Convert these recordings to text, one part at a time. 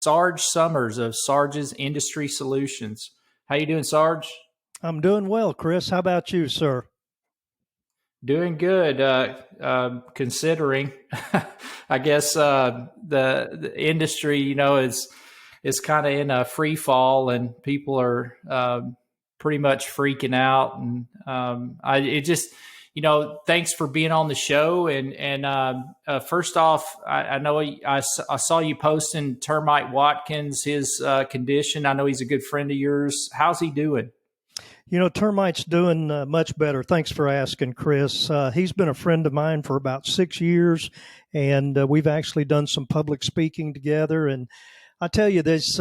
Sarge Summers of Sarges Industry Solutions. How you doing, Sarge? I'm doing well, Chris. How about you, sir? Doing good. Considering, I guess the industry, is kind of in a free fall, and people are pretty much freaking out. And thanks for being on the show. And first off, I know I saw you posting Termite Watkins, his condition. I know he's a good friend of yours. How's he doing? Termite's doing much better. Thanks for asking, Chris. He's been a friend of mine for about 6 years, and we've actually done some public speaking together. And I tell you, this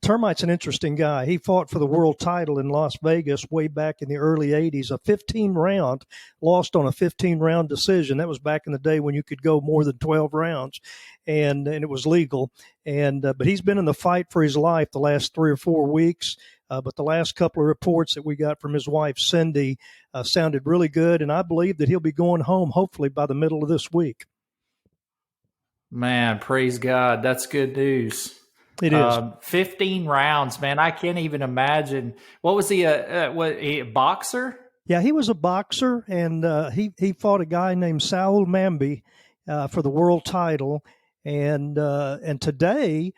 Termite's an interesting guy. He fought for the world title in Las Vegas way back in the early 80s, a 15-round, lost on a 15-round decision. That was back in the day when you could go more than 12 rounds, and it was legal. But he's been in the fight for his life the last 3 or 4 weeks. But the last couple of reports that we got from his wife, Cindy, sounded really good. And I believe that he'll be going home, hopefully, by the middle of this week. Man, praise God. That's good news. It is. 15 rounds, man. I can't even imagine. What was he, a boxer? Yeah, he was a boxer, and he fought a guy named Saul Mamby for the world title. And today,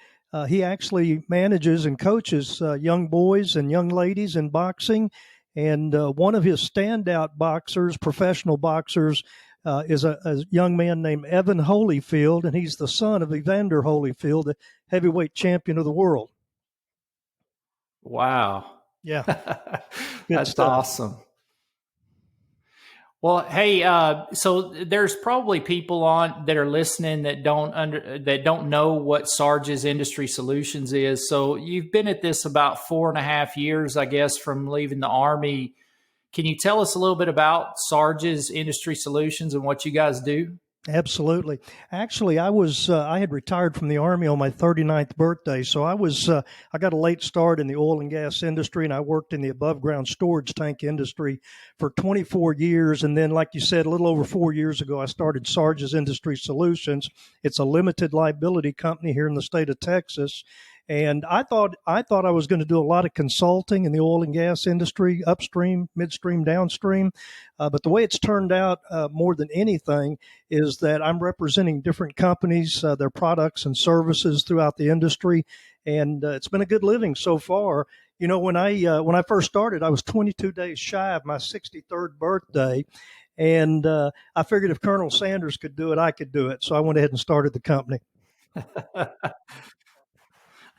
he actually manages and coaches young boys and young ladies in boxing. And one of his standout boxers, professional boxers, is a young man named Evan Holyfield, and he's the son of Evander Holyfield, the heavyweight champion of the world. Wow. Yeah. That's awesome. Well, hey, so there's probably people on that are listening that don't know what Sarge's Industry Solutions is. So you've been at this about 4.5 years, I guess, from leaving the Army. Can you tell us a little bit about Sarge's Industry Solutions and what you guys do? Absolutely. Actually, I had retired from the Army on my 39th birthday, so I got a late start in the oil and gas industry, and I worked in the above ground storage tank industry for 24 years. And then, like you said, a little over 4 years ago, I started Sarge's Industry Solutions. It's a limited liability company here in the state of Texas. And I thought I was going to do a lot of consulting in the oil and gas industry, upstream, midstream, downstream. But the way it's turned out more than anything is that I'm representing different companies, their products and services throughout the industry. And it's been a good living so far. When I first started, I was 22 days shy of my 63rd birthday. And I figured if Colonel Sanders could do it, I could do it. So I went ahead and started the company.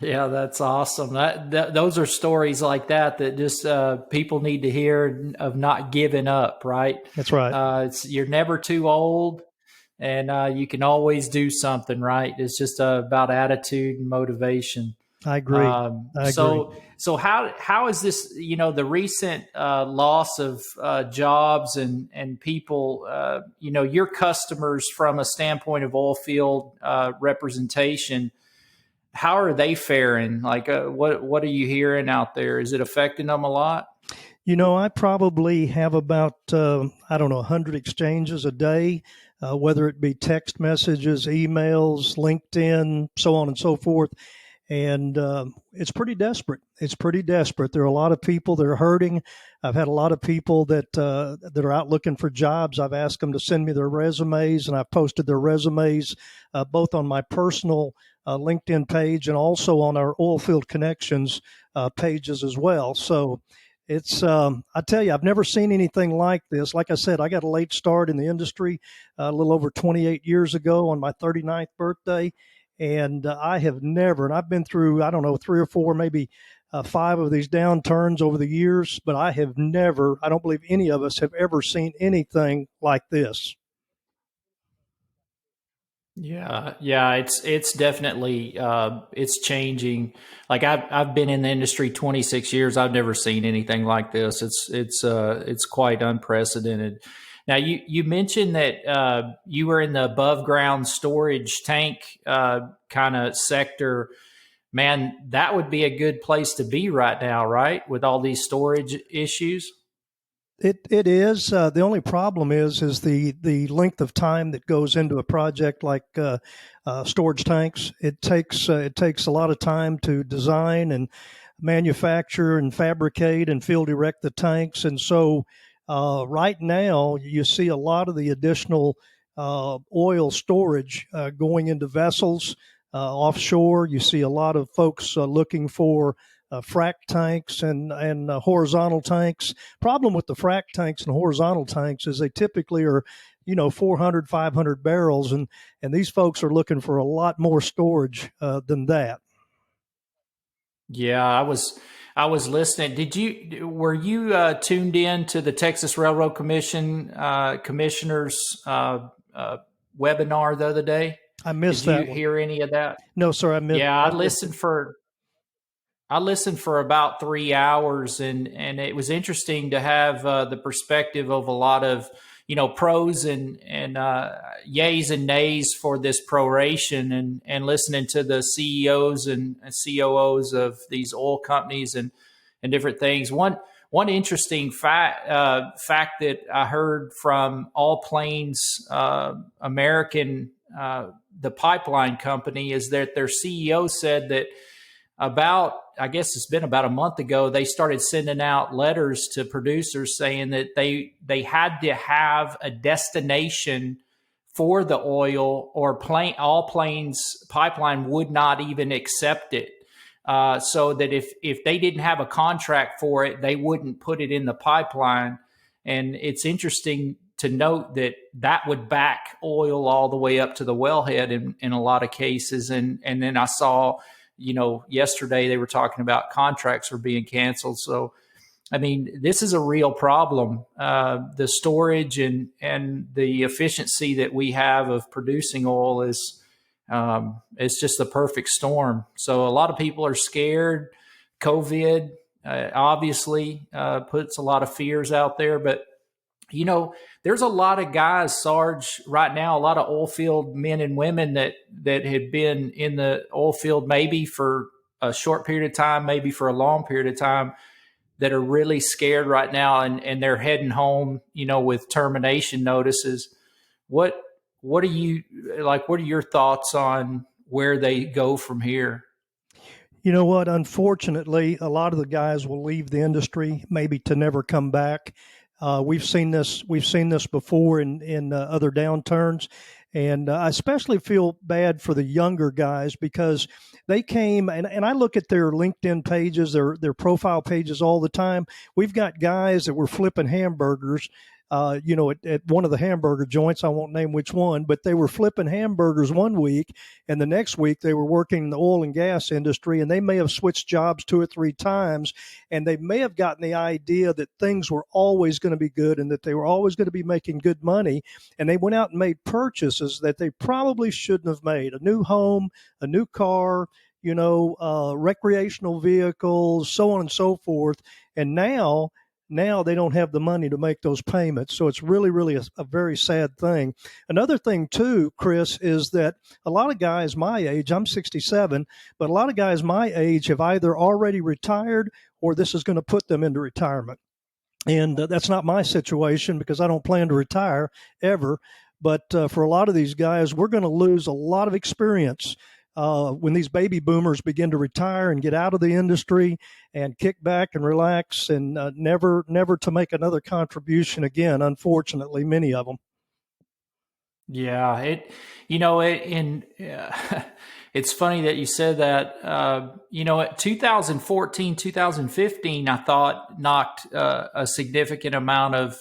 Yeah, that's awesome. Those are stories like that just people need to hear of not giving up, right? That's right. You're never too old, and you can always do something, right? It's just about attitude and motivation. I agree. So how is this? The recent loss of jobs and people. Your customers from a standpoint of oil field representation. How are they faring? Like, what are you hearing out there? Is it affecting them a lot? I probably have about, 100 exchanges a day, whether it be text messages, emails, LinkedIn, so on and so forth. And it's pretty desperate. There are a lot of people that are hurting. I've had a lot of people that are out looking for jobs. I've asked them to send me their resumes, and I've posted their resumes both on my personal LinkedIn page and also on our Oilfield Connections pages as well. So it's, I tell you, I've never seen anything like this. Like I said, I got a late start in the industry a little over 28 years ago on my 39th birthday. And I have never, and I've been through, 3 or 4, maybe 5 of these downturns over the years, but I have never, I don't believe any of us have ever seen anything like this. Yeah. It's definitely it's changing. Like I've been in the industry 26 years. I've never seen anything like this. It's quite unprecedented. Now you mentioned that you were in the above ground storage tank kind of sector. Man, that would be a good place to be right now, right? With all these storage issues. It is. The only problem is the length of time that goes into a project like storage tanks. It takes a lot of time to design and manufacture and fabricate and field erect the tanks. And so right now you see a lot of the additional oil storage going into vessels offshore. You see a lot of folks looking for frac tanks and horizontal tanks. Problem with the frac tanks and horizontal tanks is they typically are, 400, 500 barrels, and these folks are looking for a lot more storage than that. Yeah, I was listening. Were you tuned in to the Texas Railroad Commission commissioners webinar the other day? I Did missed you that one. hear any of that? No, sir, Yeah, I missed it. I listened for about 3 hours, and it was interesting to have the perspective of a lot of pros and yays and nays for this proration, and listening to the CEOs and COOs of these oil companies and different things. One interesting fact that I heard from All Plains American, the pipeline company, is that their CEO said that I guess it's been about a month ago, they started sending out letters to producers saying that they had to have a destination for the oil, or All Plains Pipeline would not even accept it. So that if they didn't have a contract for it, they wouldn't put it in the pipeline. And it's interesting to note that would back oil all the way up to the wellhead in a lot of cases. And then I saw, yesterday they were talking about contracts were being canceled. So, I mean, this is a real problem. The storage and the efficiency that we have of producing oil is it's just the perfect storm. So a lot of people are scared. COVID obviously puts a lot of fears out there, but there's a lot of guys, Sarge, right now, a lot of oil field men and women that had been in the oil field maybe for a short period of time, maybe for a long period of time, that are really scared right now, and they're heading home, with termination notices. What are you like? What are your thoughts on where they go from here? You know what? Unfortunately, a lot of the guys will leave the industry, maybe to never come back. We've seen this. We've seen this before in other downturns, and I especially feel bad for the younger guys because they came and I look at their LinkedIn pages, their profile pages all the time. We've got guys that were flipping hamburgers. At one of the hamburger joints, I won't name which one, but they were flipping hamburgers one week, and the next week they were working in the oil and gas industry, and they may have switched jobs 2 or 3 times, and they may have gotten the idea that things were always going to be good and that they were always going to be making good money, and they went out and made purchases that they probably shouldn't have made. A new home, a new car, recreational vehicles, so on and so forth, and now they don't have the money to make those payments. So it's really, really a very sad thing. Another thing, too, Chris, is that a lot of guys my age, I'm 67, but a lot of guys my age have either already retired or this is going to put them into retirement. And that's not my situation because I don't plan to retire ever. But for a lot of these guys, we're going to lose a lot of experience when these baby boomers begin to retire and get out of the industry and kick back and relax and never to make another contribution again, unfortunately, many of them. Yeah, it's funny that you said that. At 2014, 2015, I thought knocked a significant amount of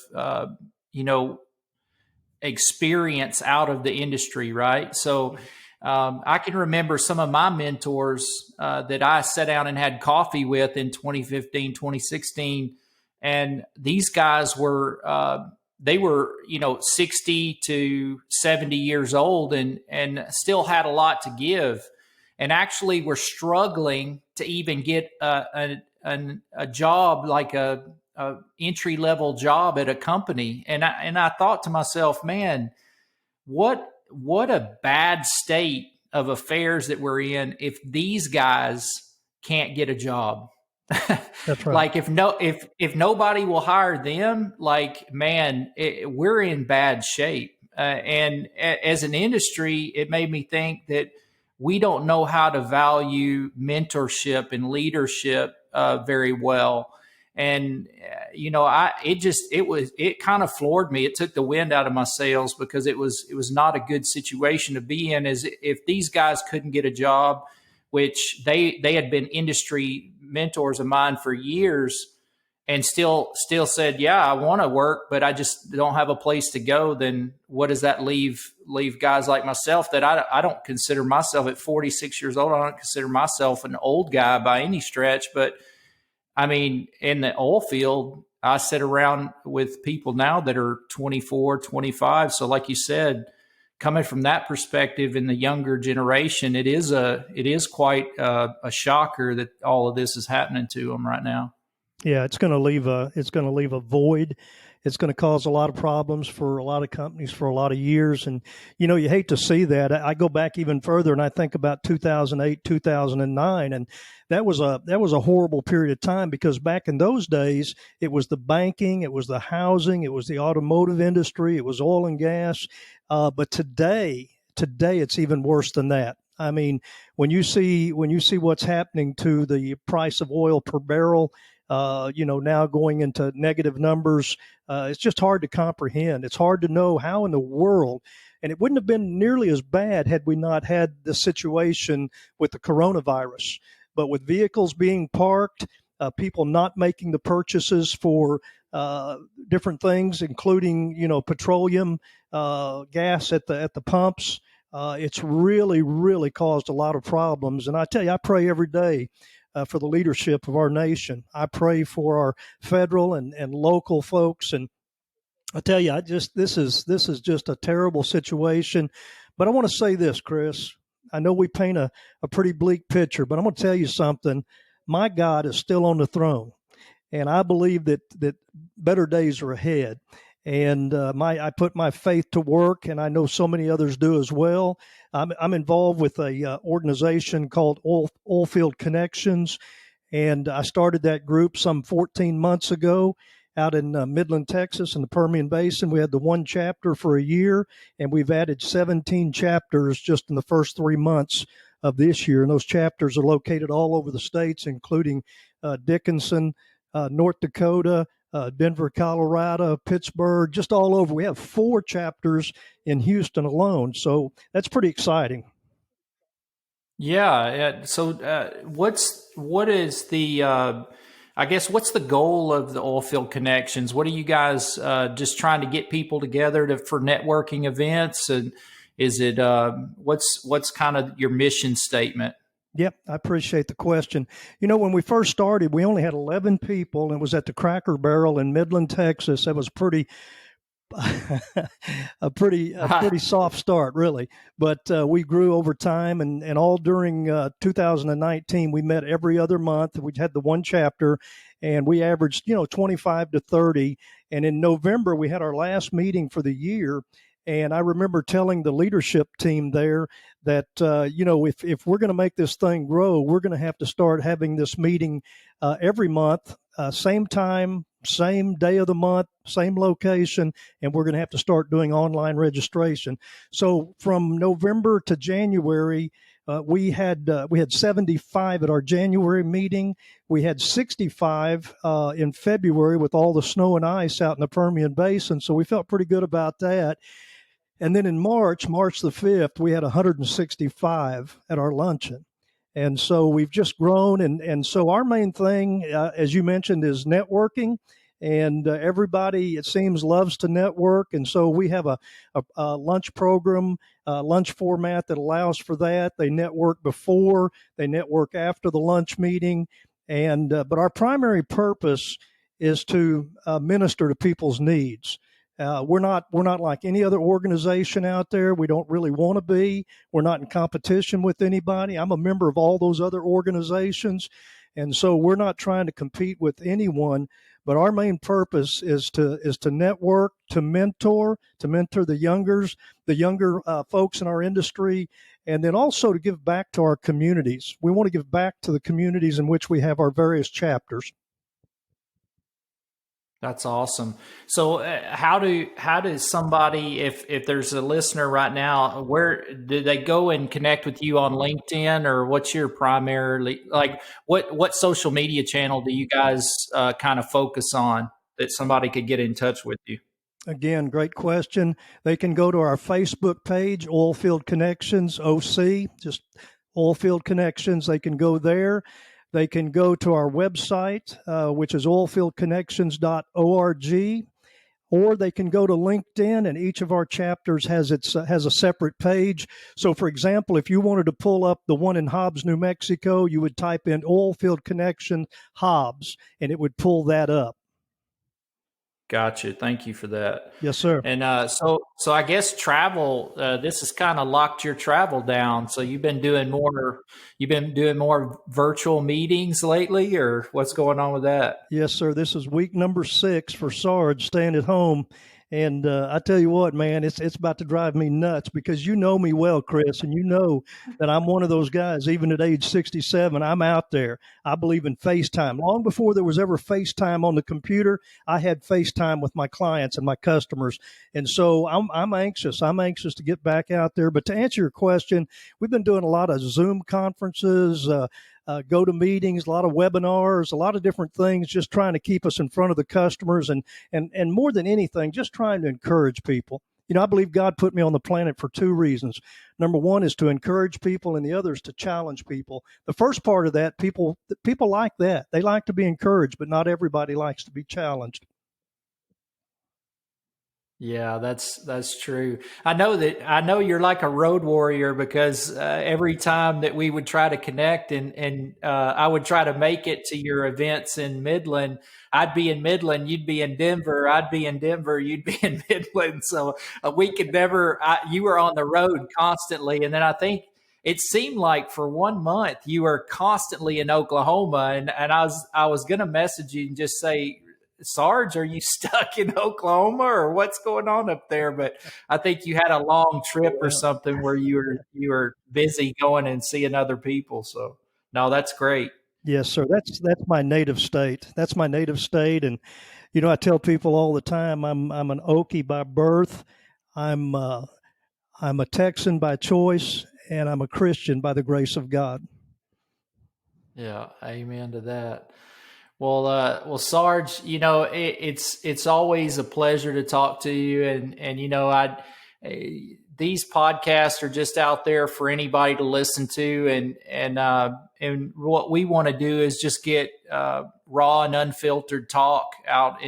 experience out of the industry, right? So I can remember some of my mentors that I sat down and had coffee with in 2015, 2016. And these guys they were 60 to 70 years old and still had a lot to give, and actually were struggling to even get a job, like a entry level job at a company. And I thought to myself, man, what a bad state of affairs that we're in if these guys can't get a job. That's right. Like if nobody will hire them, like man, we're in bad shape. And as an industry, it made me think that we don't know how to value mentorship and leadership very well. And it kind of floored me. It took the wind out of my sails because it was not a good situation to be in. As if these guys couldn't get a job, which they had been industry mentors of mine for years, and still said, yeah, I want to work, but I just don't have a place to go. Then what does that leave guys like myself that I don't consider myself at 46 years old? I don't consider myself an old guy by any stretch, but I mean, in the oil field, I sit around with people now that are 24, 25. So like you said, coming from that perspective in the younger generation, it is quite a shocker that all of this is happening to them right now. Yeah, it's going to leave a void. It's going to cause a lot of problems for a lot of companies for a lot of years. And, you hate to see that. I go back even further and I think about 2008, 2009. And that was a horrible period of time because back in those days, it was the banking, it was the housing, it was the automotive industry, it was oil and gas. But today, it's even worse than that. I mean, when you see what's happening to the price of oil per barrel, now going into negative numbers, it's just hard to comprehend. It's hard to know how in the world, and it wouldn't have been nearly as bad had we not had the situation with the coronavirus. But with vehicles being parked, people not making the purchases for different things, including petroleum, gas at the pumps. It's really, really caused a lot of problems. And I tell you, I pray every day for the leadership of our nation. I pray for our federal and local folks. And I tell you, this is just a terrible situation. But I want to say this, Chris. I know we paint a pretty bleak picture, but I'm going to tell you something. My God is still on the throne. And I believe that better days are ahead. And I put my faith to work, and I know so many others do as well. I'm involved with a organization called Oilfield Connections, and I started that group some 14 months ago out in Midland, Texas, in the Permian Basin. We had the one chapter for a year, and we've added 17 chapters just in the first 3 months of this year. And those chapters are located all over the states, including Dickinson, North Dakota, Denver, Colorado, Pittsburgh, just all over. We have 4 chapters in Houston alone. So that's pretty exciting. Yeah. So, what is the, I guess, what's the goal of the Oilfield Connections? What are you guys just trying to get people together for networking events? And is it, what's kind of your mission statement? Yep, I appreciate the question. When we first started, we only had 11 people, and it was at the Cracker Barrel in Midland, Texas. That was a pretty soft start, really. But we grew over time, and all during 2019, we met every other month. We had the one chapter, and we averaged 25 to 30. And in November, we had our last meeting for the year. And I remember telling the leadership team there that, if we're going to make this thing grow, we're going to have to start having this meeting every month, same time, same day of the month, same location, and we're going to have to start doing online registration. So from November to January, we had 75 at our January meeting. We had 65 in February with all the snow and ice out in the Permian Basin. So we felt pretty good about that. And then in March the 5th, we had 165 at our luncheon. And so we've just grown. And so our main thing, as you mentioned, is networking. And everybody, it seems, loves to network. And so we have a lunch program, lunch format that allows for that. They network before, they network after the lunch meeting. And but our primary purpose is to minister to people's needs. We're not like any other organization out there. We don't really want to be. We're not in competition with anybody. I'm a member of all those other organizations, and so we're not trying to compete with anyone. But our main purpose is to network, to mentor the younger folks in our industry, and then also to give back to our communities. We want to give back to the communities in which we have our various chapters. That's awesome. So, how does somebody, if there's a listener right now, where do they go and connect with you on LinkedIn, or what's your primarily, like, what social media channel do you guys kind of focus on that somebody could get in touch with you? Again, great question. They can go to our Facebook page, Oilfield Connections OC, just Oilfield Connections. They can go there. They can go to our website, which is oilfieldconnections.org, or they can go to LinkedIn, and each of our chapters has a separate page. So, for example, if you wanted to pull up the one in Hobbs, New Mexico, you would type in Oilfield Connection Hobbs, and it would pull that up. Gotcha. Thank you for that. Yes, sir. And so I guess travel. This has kind of locked your travel down. So you've been doing more. You've been doing more virtual meetings lately, or what's going on with that? Yes, sir. This is week number 6 for Sarge staying at home. And I tell you what, man, it's about to drive me nuts, because you know me well, Chris, and you know that I'm one of those guys. Even at age 67, I'm out there. I believe in FaceTime. Long before there was ever FaceTime on the computer, I had FaceTime with my clients and my customers. And so I'm anxious. I'm anxious to get back out there. But to answer your question, we've been doing a lot of Zoom conferences, go to meetings, a lot of webinars, a lot of different things, just trying to keep us in front of the customers, and more than anything, just trying to encourage people. You know, I believe God put me on the planet for 2 reasons. Number one is to encourage people, and the other is to challenge people. The first part of that, people like that. They like to be encouraged, but not everybody likes to be challenged. Yeah, that's true. I know you're like a road warrior, because every time that we would try to connect, and I would try to make it to your events in Midland, I'd be in Midland, you'd be in Denver, I'd be in Denver, you'd be in Midland. So we could never. You were on the road constantly, and then I think it seemed like for 1 month you were constantly in Oklahoma, and I was gonna message you and just say, Sarge, are you stuck in Oklahoma, or what's going on up there? But I think you had a long trip or something where you were busy going and seeing other people. So no, that's great. Yes, sir. That's my native state. That's my native state, and you know, I tell people all the time, I'm an Okie by birth. I'm I'm a Texan by choice, and I'm a Christian by the grace of God. Yeah, amen to that. Well, Sarge, it's always a pleasure to talk to you, and these podcasts are just out there for anybody to listen to, and what we want to do is just get raw and unfiltered talk out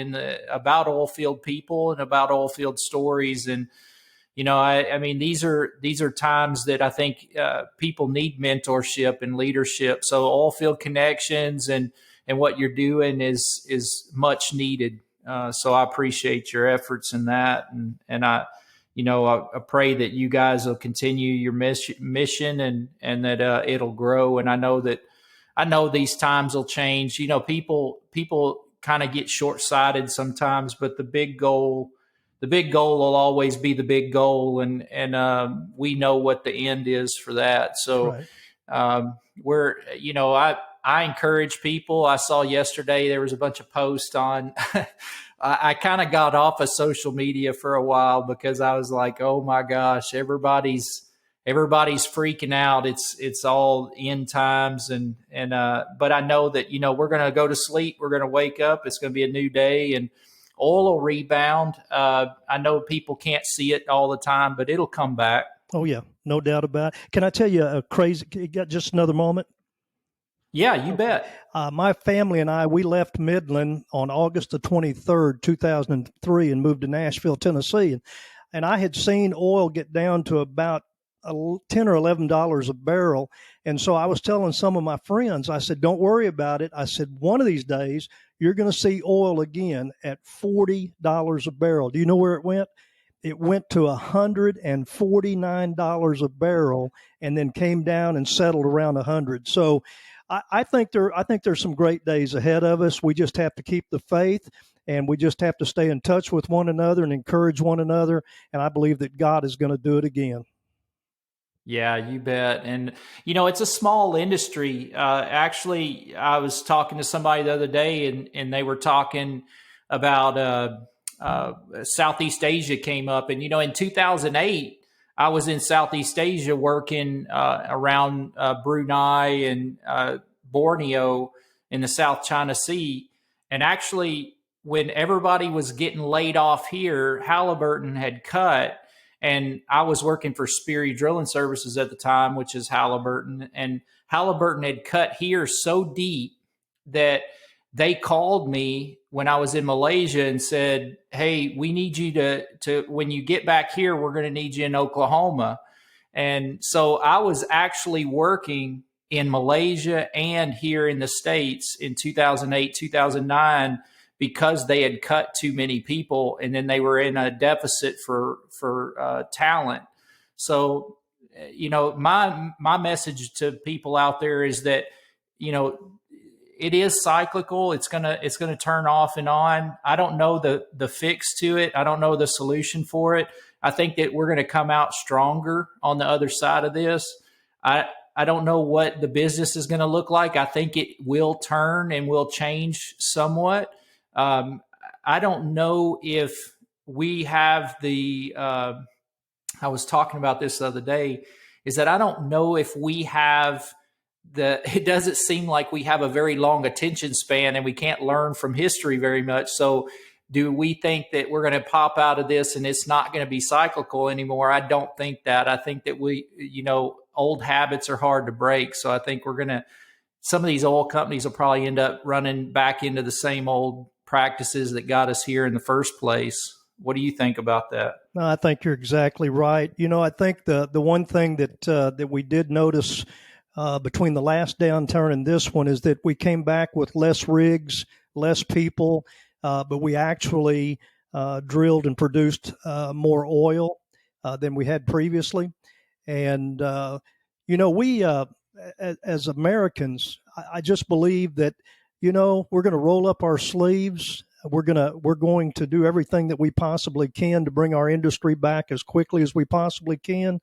about oil field people and about oil field stories. And I mean, these are times that I think people need mentorship and leadership. So Oilfield Connections and what you're doing is much needed. So I appreciate your efforts in that, and I pray that you guys will continue your mission, and that it'll grow. And I know these times will change. People kind of get short-sighted sometimes, but the big goal will always be the big goal, and we know what the end is for that. So Right. I encourage people. I saw yesterday there was a bunch of posts on. I kind of got off of social media for a while, because I was like, oh my gosh, everybody's freaking out. It's all end times, but I know that we're going to go to sleep. We're going to wake up. It's going to be a new day, and oil will rebound. I know people can't see it all the time, but it'll come back. Oh yeah, no doubt about it. Can I tell you a crazy? You got just another moment? Yeah, you bet. My family and I, we left Midland on August the 23rd, 2003, and moved to Nashville, Tennessee. And I had seen oil get down to about $10 or $11 a barrel. And so I was telling some of my friends, I said, don't worry about it. I said, one of these days, you're going to see oil again at $40 a barrel. Do you know where it went? It went to $149 a barrel, and then came down and settled around 100. So I think there's some great days ahead of us. We just have to keep the faith, and we just have to stay in touch with one another and encourage one another. And I believe that God is going to do it again. Yeah, you bet. And, it's a small industry. Actually, I was talking to somebody the other day, and they were talking about Southeast Asia came up. And, in 2008, I was in Southeast Asia working around Brunei and Borneo in the South China Sea. And actually, when everybody was getting laid off here, Halliburton had cut, and I was working for Sperry Drilling Services at the time, which is Halliburton. And Halliburton had cut here so deep that they called me when I was in Malaysia and said, "Hey, we need you to when you get back here, we're going to need you in Oklahoma." And so I was actually working in Malaysia and here in the States in 2008, 2009, because they had cut too many people, and then they were in a deficit for talent. So, my message to people out there is that, it is cyclical. It's gonna turn off and on. I don't know the fix to it. I don't know the solution for it. I think that we're going to come out stronger on the other side of this. I don't know what the business is going to look like. I think it will turn and will change somewhat. I don't know if we have I was talking about this the other day, is that I don't know if we have it doesn't seem like we have a very long attention span, and we can't learn from history very much. So do we think that we're going to pop out of this and it's not going to be cyclical anymore? I don't think that. I think that old habits are hard to break. So I think some of these oil companies will probably end up running back into the same old practices that got us here in the first place. What do you think about that? No, I think you're exactly right. I think the one thing that we did notice between the last downturn and this one is that we came back with less rigs, less people, but we actually drilled and produced more oil than we had previously. And we as Americans, I just believe that we're going to roll up our sleeves. We're going to do everything that we possibly can to bring our industry back as quickly as we possibly can.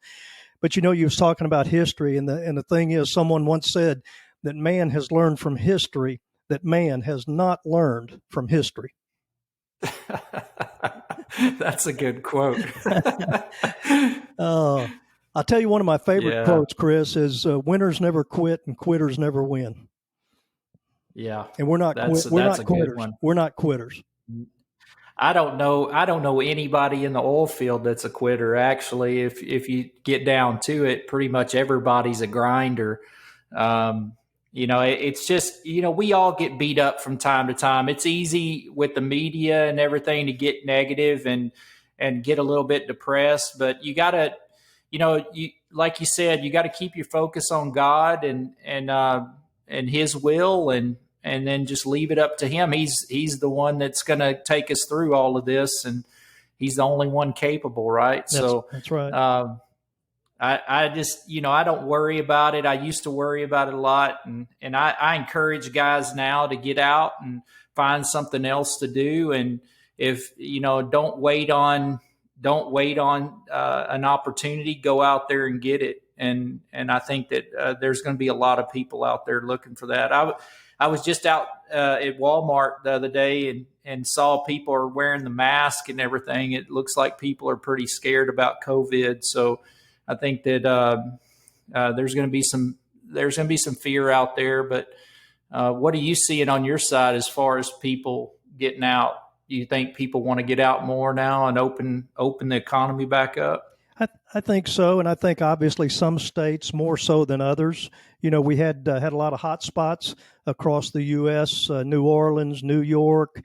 But you was talking about history, and the thing is, someone once said that man has learned from history that man has not learned from history. That's a good quote. I'll tell you one of my favorite quotes, Chris, is winners never quit and quitters never win. Yeah. And we're not quitters. We're not quitters. I don't know anybody in the oil field that's a quitter. Actually, if you get down to it, pretty much everybody's a grinder. It's just, we all get beat up from time to time. It's easy with the media and everything to get negative and get a little bit depressed, but you gotta, like you said, you got to keep your focus on God and His will, and then just leave it up to Him. He's the one that's going to take us through all of this, and He's the only one capable, right? That's right. I just, I don't worry about it. I used to worry about it a lot, and I encourage guys now to get out and find something else to do. And if don't wait on an opportunity, go out there and get it. And I think that there's going to be a lot of people out there looking for that. I was just out at Walmart the other day and saw people are wearing the mask and everything. It looks like people are pretty scared about COVID. So I think that there's going to be some fear out there. But what are you seeing on your side as far as people getting out? Do you think people want to get out more now and open the economy back up? I think so, and I think obviously some states more so than others. We had a lot of hot spots across the U.S., New Orleans, New York,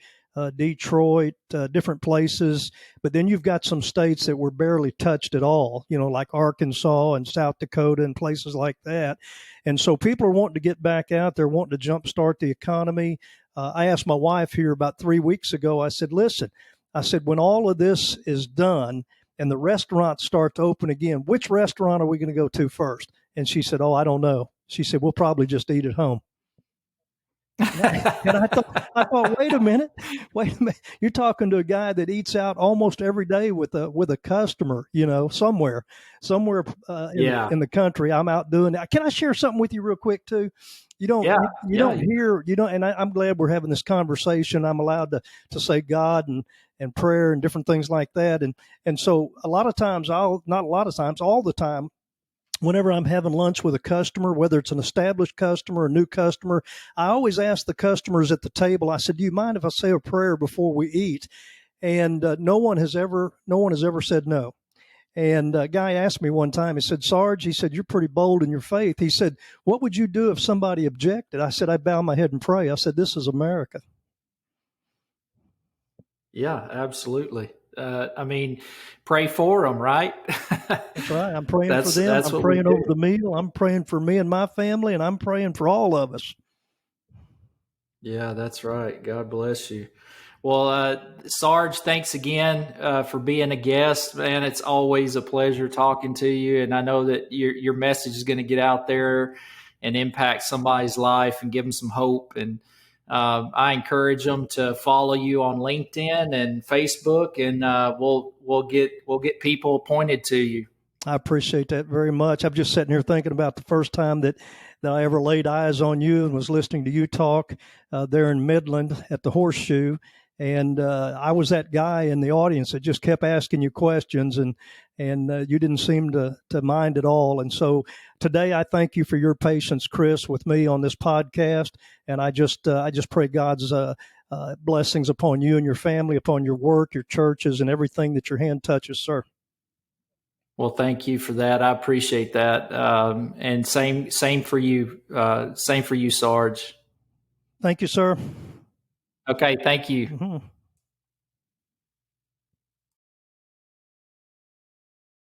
Detroit, different places. But then you've got some states that were barely touched at all, like Arkansas and South Dakota and places like that. And so people are wanting to get back out there, wanting to jumpstart the economy. I asked my wife here about 3 weeks ago, I said, listen, when all of this is done and the restaurants start to open again, which restaurant are we going to go to first? And she said, oh, I don't know. She said, we'll probably just eat at home. And I thought, wait a minute. You're talking to a guy that eats out almost every day with a customer, somewhere Yeah. in the country. I'm out doing that. Can I share something with you real quick too? You don't Yeah. you Yeah. don't hear you don't, and I'm glad we're having this conversation. I'm allowed to say God and prayer and different things like that. And so a lot of times, not a lot of times, all the time, whenever I'm having lunch with a customer, whether it's an established customer or a new customer, I always ask the customers at the table, I said, do you mind if I say a prayer before we eat? And no one has ever said no. And a guy asked me one time, he said, Sarge, he said, you're pretty bold in your faith. He said, what would you do if somebody objected? I said, I bow my head and pray. I said, this is America. Yeah, absolutely. I mean, pray for them, right? That's right. I'm praying for them. That's I'm what we praying over do. the meal. I'm praying for me and my family, and I'm praying for all of us. Yeah, that's right. God bless you. Well, Sarge, thanks again for being a guest, man. It's always a pleasure talking to you, and I know that your message is going to get out there and impact somebody's life and give them some hope. And I encourage them to follow you on LinkedIn and Facebook, and we'll get people appointed to you. I appreciate that very much. I'm just sitting here thinking about the first time that I ever laid eyes on you and was listening to you talk there in Midland at the Horseshoe. And I was that guy in the audience that just kept asking you questions, and you didn't seem to mind at all. And so today, I thank you for your patience, Chris, with me on this podcast. And I just pray God's blessings upon you and your family, upon your work, your churches, and everything that your hand touches, sir. Well, thank you for that. I appreciate that. And same for you. Same for you, Sarge. Thank you, sir. Okay. Thank you. Mm-hmm.